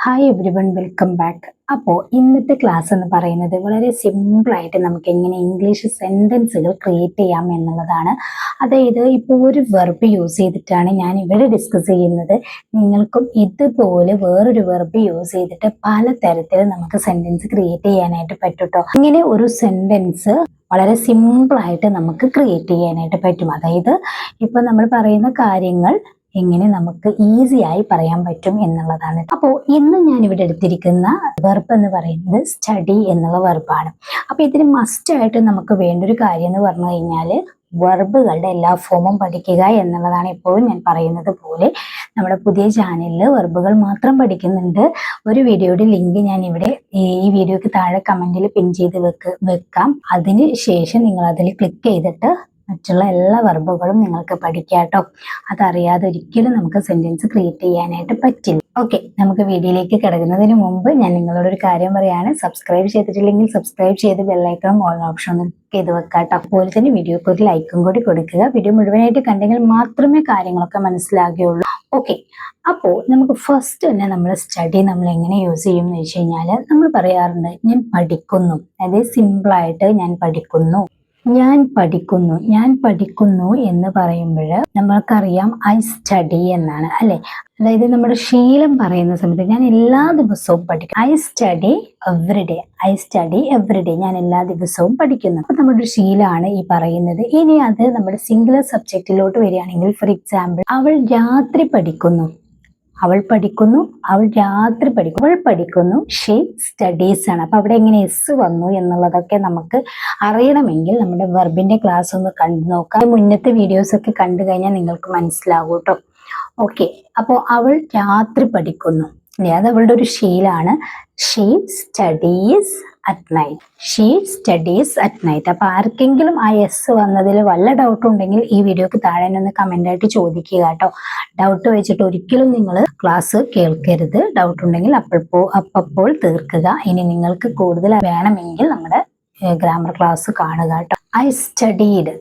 Hi every one, welcome back. അപ്പോൾ ഇന്നത്തെ class എന്ന് പറയുന്നത് വളരെ സിമ്പിളായിട്ട് നമുക്ക് എങ്ങനെ ഇംഗ്ലീഷ് സെൻറ്റൻസുകൾ ക്രിയേറ്റ് ചെയ്യാം എന്നുള്ളതാണ്. അതായത് ഇപ്പോൾ ഒരു വെർബ് യൂസ് ചെയ്തിട്ടാണ് ഞാൻ ഇവിടെ ഡിസ്കസ് ചെയ്യുന്നത്. നിങ്ങൾക്കും ഇതുപോലെ വേറൊരു വെർബ് യൂസ് ചെയ്തിട്ട് പല തരത്തിൽ നമുക്ക് സെൻറ്റൻസ് ക്രിയേറ്റ് ചെയ്യാനായിട്ട് പറ്റും കേട്ടോ. ഇങ്ങനെ ഒരു സെൻറ്റൻസ് വളരെ സിമ്പിളായിട്ട് നമുക്ക് ക്രിയേറ്റ് ചെയ്യാനായിട്ട് പറ്റും. അതായത് ഇപ്പം നമ്മൾ പറയുന്ന കാര്യങ്ങൾ എങ്ങനെ നമുക്ക് ഈസി ആയി പറയാൻ പറ്റും എന്നുള്ളതാണ്. അപ്പോൾ ഇന്ന് ഞാൻ ഇവിടെ എടുത്തിരിക്കുന്ന വെർബ് എന്ന് പറയുന്നത് സ്റ്റഡി എന്നുള്ള വെർബാണ്. അപ്പോൾ ഇതിന് മസ്റ്റ് ആയിട്ട് നമുക്ക് വേണ്ട ഒരു കാര്യം എന്ന് പറഞ്ഞു കഴിഞ്ഞാൽ വെർബുകളുടെ എല്ലാ ഫോമും പഠിക്കുക എന്നുള്ളതാണ്. എപ്പോഴും ഞാൻ പറയുന്നത് പോലെ നമ്മുടെ പുതിയ ചാനലിൽ വെർബുകൾ മാത്രം പഠിക്കുന്നുണ്ട്. ഒരു വീഡിയോയുടെ ലിങ്ക് ഞാൻ ഇവിടെ ഈ വീഡിയോക്ക് താഴെ കമന്റിൽ പിൻ ചെയ്ത് വെക്കാം. അതിന് ശേഷം നിങ്ങൾ അതിൽ ക്ലിക്ക് ചെയ്തിട്ട് മറ്റുള്ള എല്ലാ വെർബുകളും നിങ്ങൾക്ക് പഠിക്കാം കേട്ടോ. അതറിയാതെ ഒരിക്കലും നമുക്ക് സെന്റൻസ് ക്രിയേറ്റ് ചെയ്യാനായിട്ട് പറ്റില്ല. ഓക്കെ, നമുക്ക് വീഡിയോയിലേക്ക് കിടക്കുന്നതിന് മുമ്പ് ഞാൻ നിങ്ങളോടൊരു കാര്യം പറയാണ്. സബ്സ്ക്രൈബ് ചെയ്തിട്ടില്ലെങ്കിൽ സബ്സ്ക്രൈബ് ചെയ്ത് ബെല്ലൈക്കണും ഓൾ ഓപ്ഷൻ ഒന്ന് ക്ലിക്ക് ചെയ്ത് വെക്കാം കേട്ടോ. അതുപോലെ തന്നെ വീഡിയോക്ക് ഒരു ലൈക്കും കൂടി കൊടുക്കുക. വീഡിയോ മുഴുവനായിട്ട് കണ്ടെങ്കിൽ മാത്രമേ കാര്യങ്ങളൊക്കെ മനസ്സിലാകുകയുള്ളൂ. ഓക്കെ, അപ്പോൾ നമുക്ക് ഫസ്റ്റ് തന്നെ നമ്മൾ സ്റ്റഡി നമ്മൾ എങ്ങനെ യൂസ് ചെയ്യും എന്ന് വെച്ച് കഴിഞ്ഞാൽ നമ്മൾ പറയാറുണ്ട് ഞാൻ പഠിക്കുന്നു. അതായത് സിമ്പിളായിട്ട് ഞാൻ പഠിക്കുന്നു, ഞാൻ പഠിക്കുന്നു. ഞാൻ പഠിക്കുന്നു എന്ന് പറയുമ്പോൾ നമ്മൾക്കറിയാം ഐ സ്റ്റഡി എന്നാണ് അല്ലെ. അതായത് നമ്മുടെ ശീലം പറയുന്ന സമയത്ത് ഞാൻ എല്ലാ ദിവസവും പഠിക്കും. I study every day, I study every day, ഞാൻ എല്ലാ ദിവസവും പഠിക്കുന്നു. അപ്പൊ നമ്മുടെ ഒരു ശീലമാണ് ഈ പറയുന്നത്. ഇനി അത് നമ്മുടെ സിംഗുലർ സബ്ജക്റ്റിലോട്ട് വരികയാണെങ്കിൽ, ഫോർ എക്സാമ്പിൾ, അവൾ രാത്രി പഠിക്കുന്നു. അവൾ പഠിക്കുന്നു, അവൾ രാത്രി പഠിക്കും. അവൾ പഠിക്കുന്നു, ഷീ സ്റ്റഡീസ് ആണ്. അപ്പൊ അവിടെ എങ്ങനെ എസ് വന്നു എന്നുള്ളതൊക്കെ നമുക്ക് അറിയണമെങ്കിൽ നമ്മുടെ വെർബിന്റെ ക്ലാസ് ഒന്ന് കണ്ടു നോക്കാം. മുന്നത്തെ വീഡിയോസ് ഒക്കെ കണ്ടു കഴിഞ്ഞാൽ നിങ്ങൾക്ക് മനസ്സിലാവും കേട്ടോ. ഓക്കെ, അപ്പോൾ അവൾ രാത്രി പഠിക്കുന്നു. അത് അവളുടെ ഒരു ശീലാണ്. She studies at night. She studies at night. അപ്പൊ ആർക്കെങ്കിലും ആ എസ് വന്നതിൽ വല്ല ഡൗട്ട് ഉണ്ടെങ്കിൽ ഈ വീഡിയോക്ക് താഴെ ഒന്ന് കമന്റ് ആയിട്ട് ചോദിക്കുക കേട്ടോ. ഡൗട്ട് വെച്ചിട്ട് ഒരിക്കലും നിങ്ങൾ ക്ലാസ് കേൾക്കരുത്. ഡൗട്ട് ഉണ്ടെങ്കിൽ അപ്പോൾ തീർക്കുക. ഇനി നിങ്ങൾക്ക് കൂടുതൽ വേണമെങ്കിൽ നമ്മുടെ ഗ്രാമർ ക്ലാസ് കാണുക കേട്ടോ. I studied.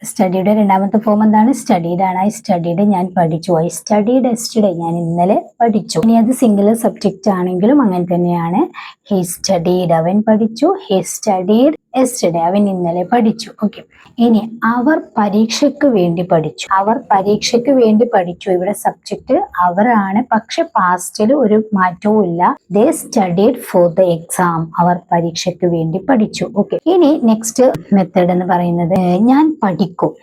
സ്റ്റഡിയുടെ രണ്ടാമത്തെ ഫോം എന്താണ്? സ്റ്റഡീഡ് ആണ്. ഐ സ്റ്റഡീഡ്, ഞാൻ പഠിച്ചു. ഐ സ്റ്റഡീഡ് യെസ്റ്റർഡേ, ഞാൻ ഇന്നലെ പഠിച്ചു. ഇനി അത് സിംഗുലർ സബ്ജക്റ്റ് ആണെങ്കിലും അങ്ങനെ തന്നെയാണ്. ഹി സ്റ്റഡീഡ്, അവൻ പഠിച്ചു. ഹി സ്റ്റഡീഡ് യെസ്റ്റർഡേ, അവൻ ഇന്നലെ പഠിച്ചു. ഓക്കെ, ഇനി അവർ പരീക്ഷയ്ക്ക് വേണ്ടി പഠിച്ചു. അവർ പരീക്ഷയ്ക്ക് വേണ്ടി പഠിച്ചു. ഇവിടെ സബ്ജക്റ്റ് അവരാണ്, പക്ഷെ പാസ്റ്റിൽ ഒരു മാറ്റവും ഇല്ല. ദേ സ്റ്റഡീഡ് ഫോർ ദ എക്സാം, അവർ പരീക്ഷയ്ക്ക് വേണ്ടി പഠിച്ചു. ഓക്കെ, ഇനി നെക്സ്റ്റ് മെത്തേഡ് എന്ന് പറയുന്നത് ഞാൻ പഠിക്കും.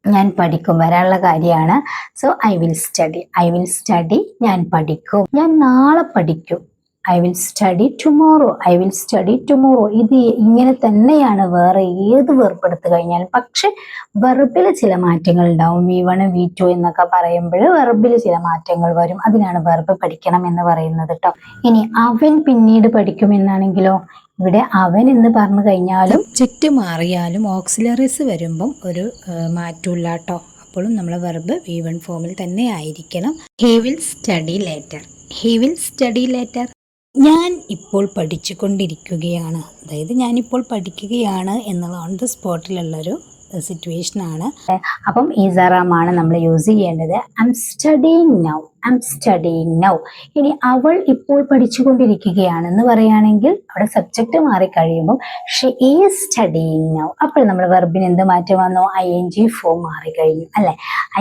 ഞാൻ പഠിക്കും വരാനുള്ള കാര്യമാണ്. So I will study. I will study, ഞാൻ പഠിക്കും. ഞാൻ നാളെ പഠിക്കും. I will study tomorrow. I will study tomorrow. ഇത് ഇങ്ങനെ തന്നെയാണ് വേറെ ഏത് വെർബ് എടുത്തു കഴിഞ്ഞാലും. പക്ഷെ വെർബിൽ ചില മാറ്റങ്ങൾ ഉണ്ടാവും. V1 V2 എന്നൊക്കെ പറയുമ്പോൾ വെർബിൽ ചില മാറ്റങ്ങൾ വരും. അതിനാണ് വെർബ് പഠിക്കണം എന്ന് പറയുന്നത് കേട്ടോ. ഇനി അവൻ പിന്നീട് പഠിക്കും എന്നാണെങ്കിലോ, ഇവിടെ അവൻ എന്ന് പറഞ്ഞു കഴിഞ്ഞാലും സബ്ജക്റ്റ് മാറിയാലും ഓക്സിലറീസ് വരുമ്പം ഒരു മാറ്റമില്ല കേട്ടോ. അപ്പോഴും നമ്മളെ വെർബ് V1 ഫോമിൽ തന്നെ ആയിരിക്കണം. He will study later. He will study later. ഞാൻ ഇപ്പോൾ പഠിച്ചുകൊണ്ടിരിക്കുകയാണ്. അതായത് ഞാനിപ്പോൾ പഠിക്കുകയാണ് എന്നുള്ള ഓൺ ദ സ്പോട്ടിലുള്ളൊരു സിറ്റുവേഷൻ ആണ്. അപ്പം ഈസറാമാണ് നമ്മൾ യൂസ് ചെയ്യേണ്ടത്. I am studying now. I am studying now. ഇനി അവൾ ഇപ്പോൾ പഠിച്ചുകൊണ്ടിരിക്കുകയാണെന്ന് പറയുകയാണെങ്കിൽ അവിടെ സബ്ജക്റ്റ് മാറിക്കഴിയുമ്പോൾ ഷീ ഈസ് സ്റ്റഡിയിങ് നൗ. അപ്പോൾ നമ്മൾ വെർബിന് എന്ത് മാറ്റം വന്നു? ING ഫോം മാറിക്കഴിഞ്ഞു അല്ലെ.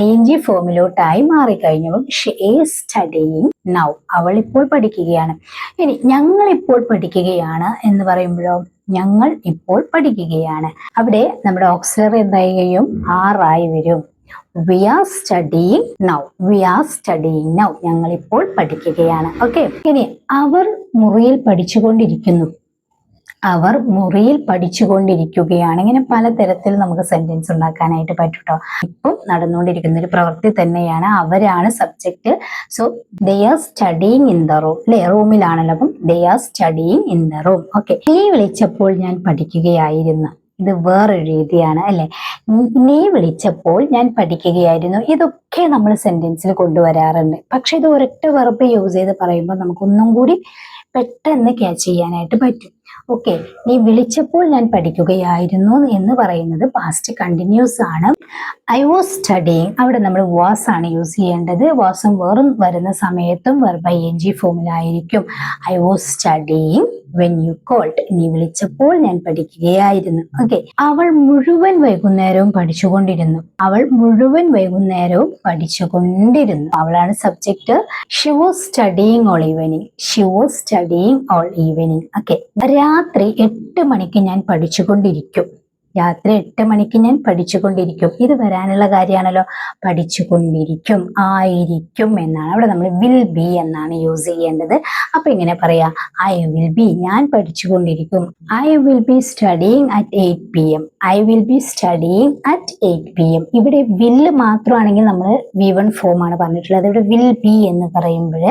ING ഫോമിലോട്ടായി മാറിക്കഴിഞ്ഞപ്പോൾ ഷീ ഈസ് സ്റ്റഡിയിങ് നൗ. അവൾ ഇപ്പോൾ പഠിക്കുകയാണ്. ഇനി ഞങ്ങൾ ഇപ്പോൾ പഠിക്കുകയാണ് എന്ന് പറയുമ്പോഴോ, ഞങ്ങൾ ഇപ്പോൾ പഠിക്കുകയാണ്. അവിടെ നമ്മുടെ ഓക്സിലറി എന്തായും ആറായി വരും. We are studying now. We are studying now. ഞങ്ങൾ ഇപ്പോൾ പഠിക്കുകയാണ്. ഓക്കെ, ഇനി അവർ മുറിയിൽ പഠിച്ചുകൊണ്ടിരിക്കുന്നു. അവർ മുറിയിൽ പഠിച്ചുകൊണ്ടിരിക്കുകയാണ്. ഇങ്ങനെ പലതരത്തിൽ നമുക്ക് സെന്റൻസ് ഉണ്ടാക്കാനായിട്ട് പറ്റും കേട്ടോ. ഇപ്പം നടന്നുകൊണ്ടിരിക്കുന്ന ഒരു പ്രവൃത്തി തന്നെയാണ്. അവരാണ് subject. So they are studying in the room. അല്ലെ, റൂമിലാണല്ലോ. അപ്പം they are studying in the room. Okay, നീ വിളിച്ചപ്പോൾ ഞാൻ പഠിക്കുകയായിരുന്നു. ഇത് വേറൊരു രീതിയാണ് അല്ലെ. നീ വിളിച്ചപ്പോൾ ഞാൻ പഠിക്കുകയായിരുന്നു. ഇതൊക്കെ നമ്മൾ സെന്റൻസിൽ കൊണ്ടുവരാറുണ്ട്. പക്ഷെ ഇത് ഒരൊറ്റ വെർബ് യൂസ് ചെയ്ത് പറയുമ്പോൾ നമുക്കൊന്നും കൂടി പെട്ടെന്ന് ക്യാച്ച് ചെയ്യാനായിട്ട് പറ്റും. ഓക്കെ, നീ വിളിച്ചപ്പോൾ ഞാൻ പഠിക്കുകയായിരുന്നു എന്ന് പറയുന്നത് പാസ്റ്റ് കണ്ടിന്യൂസ് ആണ്. ഐ വാസ് സ്റ്റഡിങ്, അവിടെ നമ്മൾ വാസ് ആണ് യൂസ് ചെയ്യേണ്ടത്. വാസും വെറും വരുന്ന സമയത്തും വെർബ് ing ഫോമിലായിരിക്കും. I was studying when you called, നീ വിളിച്ചപ്പോൾ ഞാൻ പഠിക്കുകയായിരുന്നു. ഓക്കെ, അവൾ മുഴുവൻ വൈകുന്നേരവും പഠിച്ചുകൊണ്ടിരുന്നു. അവൾ മുഴുവൻ വൈകുന്നേരവും പഠിച്ചുകൊണ്ടിരുന്നു. അവളാണ് subject. She was studying all evening. She was studying all evening. Okay, രാത്രി 8 മണിക്ക് ഞാൻ പഠിച്ചുകൊണ്ടിരിക്കും. രാത്രി 8 മണിക്ക് ഞാൻ പഠിച്ചുകൊണ്ടിരിക്കും. ഇത് വരാനുള്ള കാര്യമാണല്ലോ. പഠിച്ചുകൊണ്ടിരിക്കും, ആയിരിക്കും എന്നാണ്. അവിടെ നമ്മൾ വിൽ ബി എന്നാണ് യൂസ് ചെയ്യേണ്ടത്. അപ്പൊ ഇങ്ങനെ പറയാ, ഐ വിൽ ബി, ഞാൻ പഠിച്ചുകൊണ്ടിരിക്കും. I will be studying at 8 PM. I will be studying at 8 PM. ഇവിടെ വില്ല് മാത്രമാണെങ്കിൽ നമ്മൾ V1 ഫോം ആണ് പറഞ്ഞിട്ടുള്ളത്. ഇവിടെ വിൽ ബി എന്ന് പറയുമ്പോൾ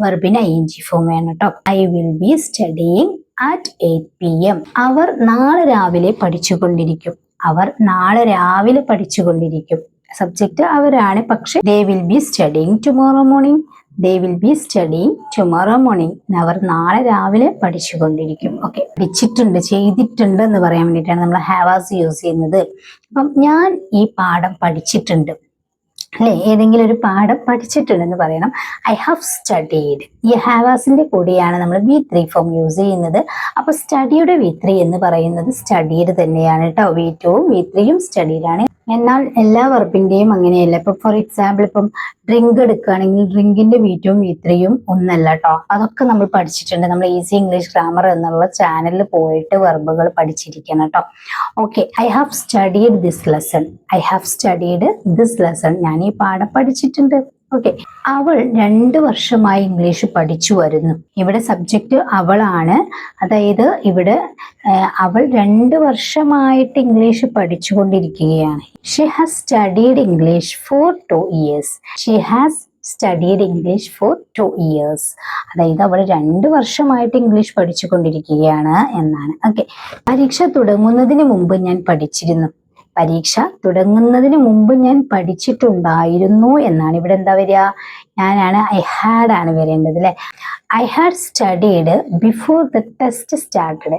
വെർബിന് ing ഫോം വേണം കേട്ടോ. I will be studying at 8 PM. അവർ നാളെ രാവിലെ പഠിച്ചുകൊണ്ടിരിക്കും. അവർ നാളെ രാവിലെ പഠിച്ചുകൊണ്ടിരിക്കും. സബ്ജക്റ്റ് അവരാണ്, പക്ഷെ they will be studying tomorrow morning. they will be studying tomorrow morning. അവർ നാളെ രാവിലെ പഠിച്ചുകൊണ്ടിരിക്കും. ഓക്കെ, പഠിച്ചിട്ടുണ്ട്, ചെയ്തിട്ടുണ്ട് എന്ന് പറയാൻ വേണ്ടിയിട്ടാണ് നമ്മൾ ഹാവാസ് യൂസ് ചെയ്യുന്നത്. അപ്പം ഞാൻ ഈ പാഠം പഠിച്ചിട്ടുണ്ട് അല്ലെ, ഏതെങ്കിലും ഒരു പാഠം പഠിച്ചിട്ടുണ്ടെന്ന് പറയണം. I have studied. ഈ ഹാവാസിന്റെ കൂടെയാണ് നമ്മൾ V3 ഫോം യൂസ് ചെയ്യുന്നത്. അപ്പൊ സ്റ്റഡിയുടെ V3 എന്ന് പറയുന്നത് സ്റ്റഡീഡ് തന്നെയാണ് കേട്ടോ. V2ഉം V3യും സ്റ്റഡീഡാണ്. എന്നാൽ എല്ലാ വെർബിന്റെയും അങ്ങനെയല്ല. ഇപ്പൊ ഫോർ എക്സാമ്പിൾ ഇപ്പം ഡ്രിങ്ക് എടുക്കുകയാണെങ്കിൽ ഡ്രിങ്കിന്റെ V2ഉം V3യും ഒന്നല്ല കേട്ടോ. അതൊക്കെ നമ്മൾ പഠിച്ചിട്ടുണ്ട്. നമ്മൾ ഈസി ഇംഗ്ലീഷ് ഗ്രാമർ എന്നുള്ള ചാനലിൽ പോയിട്ട് വെർബുകൾ പഠിച്ചിരിക്കണം കേട്ടോ. Okay, I have studied this lesson. I have studied this lesson. ഞാൻ ഈ പാഠം പഠിച്ചിട്ടുണ്ട്. ഓക്കെ, അവൾ 2 വർഷമായി ഇംഗ്ലീഷ് പഠിച്ചു വരുന്നു. ഇവിടെ സബ്ജക്റ്റ് അവളാണ്. അതായത് ഇവിടെ അവൾ 2 വർഷമായിട്ട് ഇംഗ്ലീഷ് പഠിച്ചുകൊണ്ടിരിക്കുകയാണ്. She has studied English for 2 years. She has studied English for 2 years. അതായത് അവൾ 2 വർഷമായിട്ട് ഇംഗ്ലീഷ് പഠിച്ചുകൊണ്ടിരിക്കുകയാണ് എന്നാണ്. ഓക്കെ, പരീക്ഷ തുടങ്ങുന്നതിന് മുമ്പ് ഞാൻ പഠിച്ചിരുന്നു. പരീക്ഷ തുടങ്ങുന്നതിന് മുമ്പ് ഞാൻ പഠിച്ചിട്ടുണ്ടായിരുന്നു എന്നാണ്. ഇവിടെ എന്താ വരിക? ഞാനാണ്, ഐ ഹാഡ് ആണ് വരേണ്ടത് അല്ലെ. I had studied before the test started.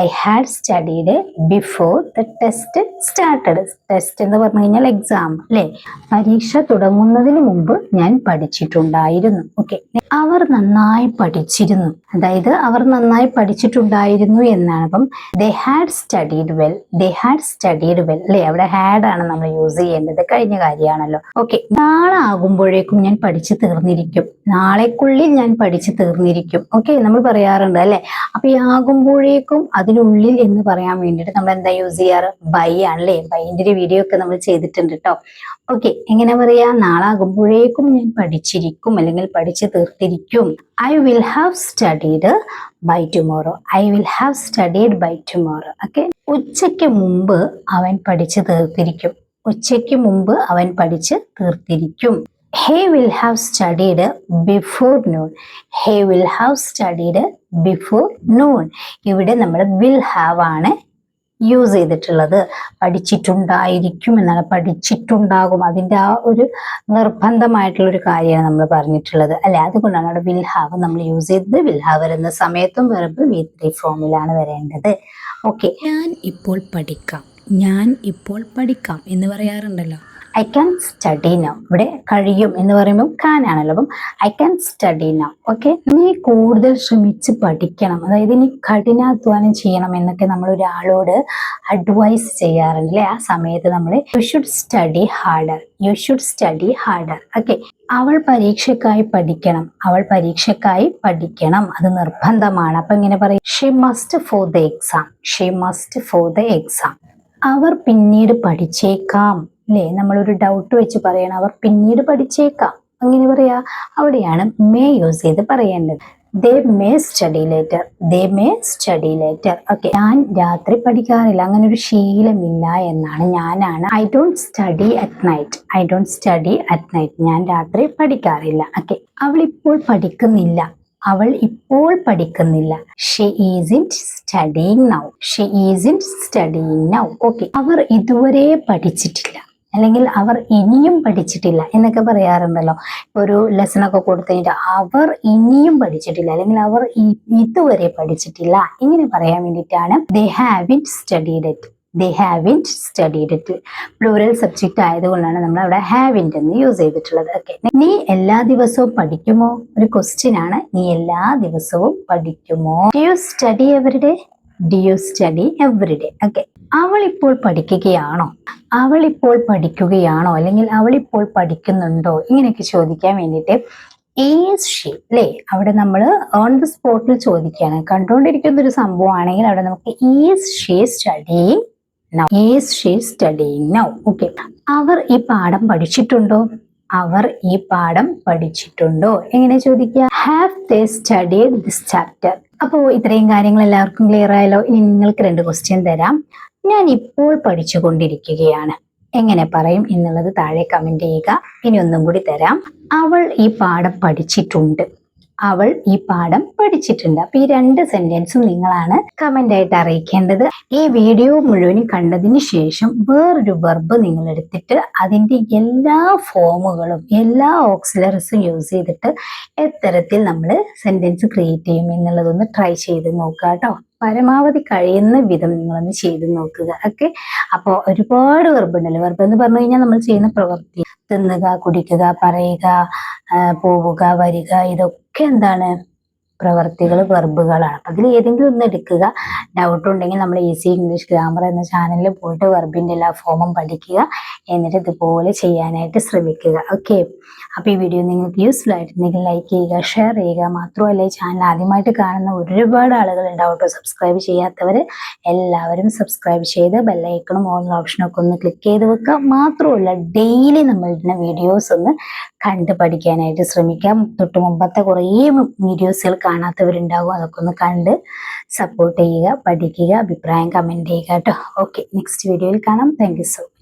I had studied before the test started. Test എന്ന് പറഞ്ഞു കഴിഞ്ഞാൽ എക്സാം അല്ലെ. പരീക്ഷ തുടങ്ങുന്നതിന് മുമ്പ് ഞാൻ പഠിച്ചിട്ടുണ്ടായിരുന്നു. ഓക്കെ, അവർ നന്നായി പഠിച്ചിരുന്നു. അതായത് അവർ നന്നായി പഠിച്ചിട്ടുണ്ടായിരുന്നു എന്നാണ്. അപ്പം they had studied well. They had studied well അല്ലെ. അവിടെ ഹാഡ് ആണ് നമ്മൾ യൂസ് ചെയ്യേണ്ടത്. കഴിഞ്ഞ കാര്യമാണല്ലോ. ഓക്കെ, നാളെ ആകുമ്പോഴേക്കും ഞാൻ പഠിച്ചു തീർന്നിരിക്കും. നാളേക്കുള്ളിൽ ഞാൻ പഠിച്ചു തീർന്നിരിക്കും. ഓക്കെ, നമ്മൾ പറയാറുണ്ട് അല്ലെ. അപ്പൊ ഈ ആകുമ്പോഴേക്കും അതിനുള്ളിൽ എന്ന് പറയാൻ വേണ്ടിയിട്ട് നമ്മൾ എന്താ യൂസ് ചെയ്യാറ്? ബൈ ആണല്ലേ. ബൈന്റെ ഒരു വീഡിയോ ഒക്കെ നമ്മൾ ചെയ്തിട്ടുണ്ട് കേട്ടോ. ഓക്കെ, എങ്ങനെ പറയാ? നാളാകുമ്പോഴേക്കും ഞാൻ പഠിച്ചിരിക്കും അല്ലെങ്കിൽ പഠിച്ചു തീർത്തിരിക്കും. I will have studied by tomorrow. I will have studied by tomorrow. Okay, ഉച്ചയ്ക്ക് മുമ്പ് അവൻ പഠിച്ചു തീർത്തിരിക്കും. ഉച്ചയ്ക്ക് മുമ്പ് അവൻ പഠിച്ച് തീർത്തിരിക്കും. He will have studied before noon. He will have studied before noon. ഇവിടെ നമ്മൾ will have ആണ് യൂസ് ചെയ്തിട്ടുള്ളത്. പഠിച്ചിട്ടുണ്ടായിരിക്കും എന്നാണ്, പഠിച്ചിട്ടുണ്ടാകും. അതിൻ്റെ ആ ഒരു നിർബന്ധമായിട്ടുള്ള ഒരു കാര്യമാണ് നമ്മൾ പറഞ്ഞിട്ടുള്ളത് അല്ലെ. അതുകൊണ്ടാണ് അവിടെ വിൽ ഹാവ് നമ്മൾ യൂസ് ചെയ്തത്. വിൽ ഹാവ് വരുന്ന സമയത്തും വെർബ് V3 ഫോമിലാണ് വരേണ്ടത്. ഓക്കെ, ഞാൻ ഇപ്പോൾ പഠിക്കാം. ഞാൻ ഇപ്പോൾ പഠിക്കാം എന്ന് പറയാറുണ്ടല്ലോ. I can study now. ഇവിടെ കഴിയും എന്ന് പറയുമ്പോൾ കാൻ ആണല്ലോ. അപ്പം I can study now. Okay, നീ കൂടുതൽ ശ്രമിച്ച് പഠിക്കണം. അതായത് നീ കഠിനാധ്വാനം ചെയ്യണം എന്നൊക്കെ നമ്മൾ ഒരാളോട് അഡ്വൈസ് ചെയ്യാറുണ്ട് അല്ലെ. ആ സമയത്ത് നമ്മൾ you should study harder. You should study harder. Okay, അവൾ പരീക്ഷയ്ക്കായി പഠിക്കണം. അവൾ പരീക്ഷയ്ക്കായി പഠിക്കണം. അത് നിർബന്ധമാണ്. അപ്പൊ ഇങ്ങനെ പറയും, she must for the exam. She must for the exam. അവർ പിന്നീട് പഠിച്ചേക്കാം അല്ലേ. നമ്മളൊരു ഡൗട്ട് വെച്ച് പറയണം, അവർ പിന്നീട് പഠിച്ചേക്കാം. അങ്ങനെ പറയാ. അവിടെയാണ് മേ യൂസ് ചെയ്ത് പറയേണ്ടത്. They may study later. They may study later. Okay, ഞാൻ രാത്രി പഠിക്കാറില്ല. അങ്ങനെ ഒരു ശീലമില്ല എന്നാണ്. ഞാനാണ്, I don't study at night. I don't study at night. ഞാൻ രാത്രി പഠിക്കാറില്ല. ഓക്കെ, അവൾ ഇപ്പോൾ പഠിക്കുന്നില്ല. അവൾ ഇപ്പോൾ പഠിക്കുന്നില്ല. She isn't studying now. She isn't studying now. Okay, അവർ ഇതുവരെ പഠിച്ചിട്ടില്ല. അല്ലെങ്കിൽ അവർ ഇനിയും പഠിച്ചിട്ടില്ല എന്നൊക്കെ പറയാറുണ്ടല്ലോ. ഇപ്പൊ ഒരു ലെസൺ ഒക്കെ കൊടുത്തു കഴിഞ്ഞിട്ട് അവർ ഇനിയും പഠിച്ചിട്ടില്ല അല്ലെങ്കിൽ അവർ ഇതുവരെ പഠിച്ചിട്ടില്ല ഇങ്ങനെ പറയാൻ വേണ്ടിയിട്ടാണ് they haven't studied it. They haven't studied it. Plural subject ആയതുകൊണ്ടാണ് നമ്മൾ അവിടെ ഹാവിന്റ് എന്ന് യൂസ് ചെയ്തിട്ടുള്ളത്. ഓക്കെ, നീ എല്ലാ ദിവസവും പഠിക്കുമോ? ഒരു ക്വസ്റ്റ്യൻ ആണ്. നീ എല്ലാ ദിവസവും പഠിക്കുമോ? Do you study everyday? Do you study everyday? Okay, അവൾ ഇപ്പോൾ പഠിക്കുകയാണോ? അവൾ ഇപ്പോൾ പഠിക്കുകയാണോ അല്ലെങ്കിൽ അവൾ ഇപ്പോൾ പഠിക്കുന്നുണ്ടോ ഇങ്ങനെയൊക്കെ ചോദിക്കാൻ വേണ്ടിയിട്ട് ഈസ് ഷീ അല്ലേ, അവിടെ നമ്മൾ ഓൺ ദ സ്പോട്ടിൽ ചോദിക്കുകയാണ്. കണ്ടുകൊണ്ടിരിക്കുന്ന ഒരു സംഭവമാണെങ്കിൽ അവിടെ നമുക്ക് is she studying now. Is she studying now. Okay, അവർ ഈ പാഠം പഠിച്ചിട്ടുണ്ടോ? അവർ ഈ പാഠം പഠിച്ചിട്ടുണ്ടോ എങ്ങനെ ചോദിക്കുക? Have they studied this chapter. അപ്പോൾ ഇത്രയും കാര്യങ്ങൾ എല്ലാവർക്കും ക്ലിയർ ആയല്ലോ. ഇനി നിങ്ങൾക്ക് 2 ക്വസ്റ്റ്യൻ തരാം. ഞാൻ ഇപ്പോൾ പഠിച്ചുകൊണ്ടിരിക്കുകയാണ് എങ്ങനെ പറയും എന്നുള്ളത് താഴെ കമന്റ് ചെയ്യുക. ഇനി ഒന്നും കൂടി തരാം. അവൾ ഈ പാഠം പഠിച്ചിട്ടുണ്ട്. അവൾ ഈ പാഠം പഠിച്ചിട്ടുണ്ട്. അപ്പൊ ഈ 2 സെന്റൻസും നിങ്ങളാണ് കമന്റ് ആയിട്ട് അറിയിക്കേണ്ടത്. ഈ വീഡിയോ മുഴുവനും കണ്ടതിന് ശേഷം വേറൊരു വെർബ് നിങ്ങൾ എടുത്തിട്ട് അതിന്റെ എല്ലാ ഫോമുകളും എല്ലാ ഓക്സിലറീസും യൂസ് ചെയ്തിട്ട് എത്തരത്തിൽ നമ്മൾ സെന്റൻസ് ക്രിയേറ്റ് ചെയ്യും എന്നുള്ളതൊന്ന് ട്രൈ ചെയ്ത് നോക്കുക കേട്ടോ. പരമാവധി കഴിയുന്ന വിധം നിങ്ങളൊന്ന് ചെയ്ത് നോക്കുക. ഓക്കെ, അപ്പോൾ ഒരുപാട് വെർബ് ഉണ്ടല്ലോ. വെർബ് എന്ന് പറഞ്ഞു കഴിഞ്ഞാൽ നമ്മൾ ചെയ്യുന്ന പ്രവൃത്തി, തിന്നുക, കുടിക്കുക, പറയുക, പോവുക, വരിക, ഇതൊക്കെ എന്താണ്? പ്രവർത്തികൾ, വെർബുകളാണ്. അതിൽ ഏതെങ്കിലും ഒന്ന് എടുക്കുക. ഡൗട്ട് ഉണ്ടെങ്കിൽ നമ്മൾ ഈസി ഇംഗ്ലീഷ് ഗ്രാമർ എന്ന ചാനലിൽ പോയിട്ട് വെർബിന്റെ എല്ലാ ഫോമും പഠിക്കുക. എന്നിട്ട് ഇതുപോലെ ചെയ്യാനായിട്ട് ശ്രമിക്കുക. ഓക്കെ, അപ്പോൾ ഈ വീഡിയോ നിങ്ങൾക്ക് യൂസ്ഫുൾ ആയിട്ടുണ്ടെങ്കിൽ ലൈക്ക് ചെയ്യുക, ഷെയർ ചെയ്യുക. മാത്രമല്ല ഈ ചാനൽ ആദ്യമായിട്ട് കാണുന്ന ഒരുപാട് ആളുകൾ ഉണ്ടാവും. സബ്സ്ക്രൈബ് ചെയ്യാത്തവർ എല്ലാവരും സബ്സ്ക്രൈബ് ചെയ്ത് ബെല്ലൈക്കണും ഓൺ ഓപ്ഷനൊക്കെ ഒന്ന് ക്ലിക്ക് ചെയ്ത് വെക്കുക. മാത്രമല്ല ഡെയിലി നമ്മളുടെ വീഡിയോസ് ഒന്ന് കണ്ട് പഠിക്കാനായിട്ട് ശ്രമിക്കാം. തൊട്ട് മുമ്പത്തെ കുറേ വീഡിയോസുകൾ കാണാത്തവരുണ്ടാവും. അതൊക്കെ ഒന്ന് കണ്ട് സപ്പോർട്ട് ചെയ്യുക, പഠിക്കുക, അഭിപ്രായം കമന്റ് ചെയ്യുക കേട്ടോ. ഓക്കെ, നെക്സ്റ്റ് വീഡിയോയിൽ കാണാം. Thank you so much.